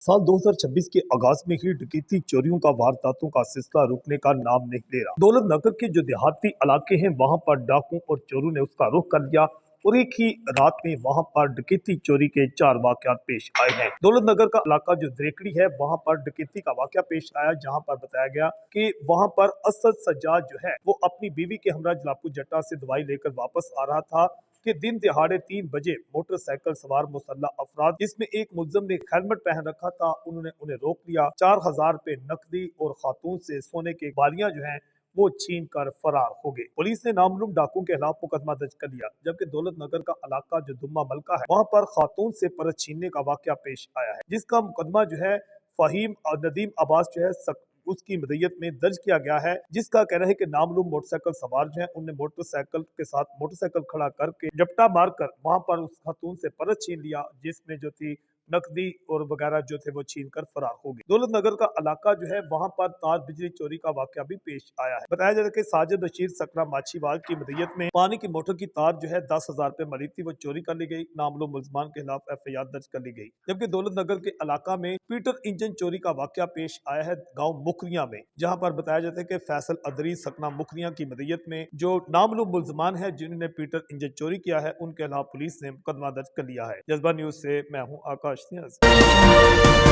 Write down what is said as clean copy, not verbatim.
साल 2026 के आगाज में ही डकैती चोरियों का वारदातों का सिलसिला रुकने का नाम नहीं ले रहा। दौलत नगर के जो देहाती इलाके हैं वहां पर डाकुओं और चोरों ने उसका रुख कर लिया और एक ही रात में वहां पर डकैती चोरी के 4 वाकयात पेश आए हैं। दौलत नगर का इलाका जो द्रेकड़ी है वहां पर डकैती का वाकया पेश आया, जहां पर बताया गया कि वहां पर असद सज्जाद जो है वो अपनी बीवी के हमरा जलापू जट्टा से दवाई लेकर वापस आ रहा था कि दिन दिहाड़े 3 बजे मोटरसाइकिल सवार मुसल्लह अफराद, जिसमें एक मुलजम ने हेलमेट पहन रखा था, उन्होंने उन्हें रोक लिया। 4,000 रुपए नकदी और खातून से सोने के बालियां जो हैं वो छीन कर फरार हो गए। पुलिस ने नामलूम डाकुओं के खिलाफ मुकदमा दर्ज कर लिया, जबकि दौलत नगर का इलाका जो दुम्मा मलका है वहां पर खातून से पर्स छीनने का वाकया पेश आया है, जिसका मुकदमा जो है फहीम और नदीम अब्बास जो है उसकी मदयत में दर्ज किया गया है, जिसका कहना है कि नामलूम मोटरसाइकिल सवार जो है उनने मोटरसाइकिल के साथ मोटरसाइकिल खड़ा करके झपटा मारकर वहां पर उस खातून से पर्स छीन लिया, जिसमें जो थी नकदी और वगैरह जो थे वो छीन कर फरार हो गए। दौलत नगर का इलाका जो है वहां पर तार बिजली चोरी का वाकया भी पेश आया है। बताया जा रहा है कि साजिद बशीर सकरा माछीवाल की मदयत में पानी की मोटर की तार जो है 10,000 रुपए मली थी, वो चोरी कर ली गई। नामलूम मुलजमान के खिलाफ FIR दर्ज कर ली गई। जबकि दौलत नगर के इलाका में पीटर इंजन चोरी का वाकया पेश आया है गाँव मुकरिया में, जहाँ पर बताया जाता है कि फैसल अदरी सकना मुकरिया की मदयत में जो नामलूम मुलजमान है जिन्होंने पीटर इंजन चोरी किया है उनके खिलाफ पुलिस ने मुकदमा दर्ज कर लिया है। जज्बा न्यूज से मैं हूँ आकाश नियाज़।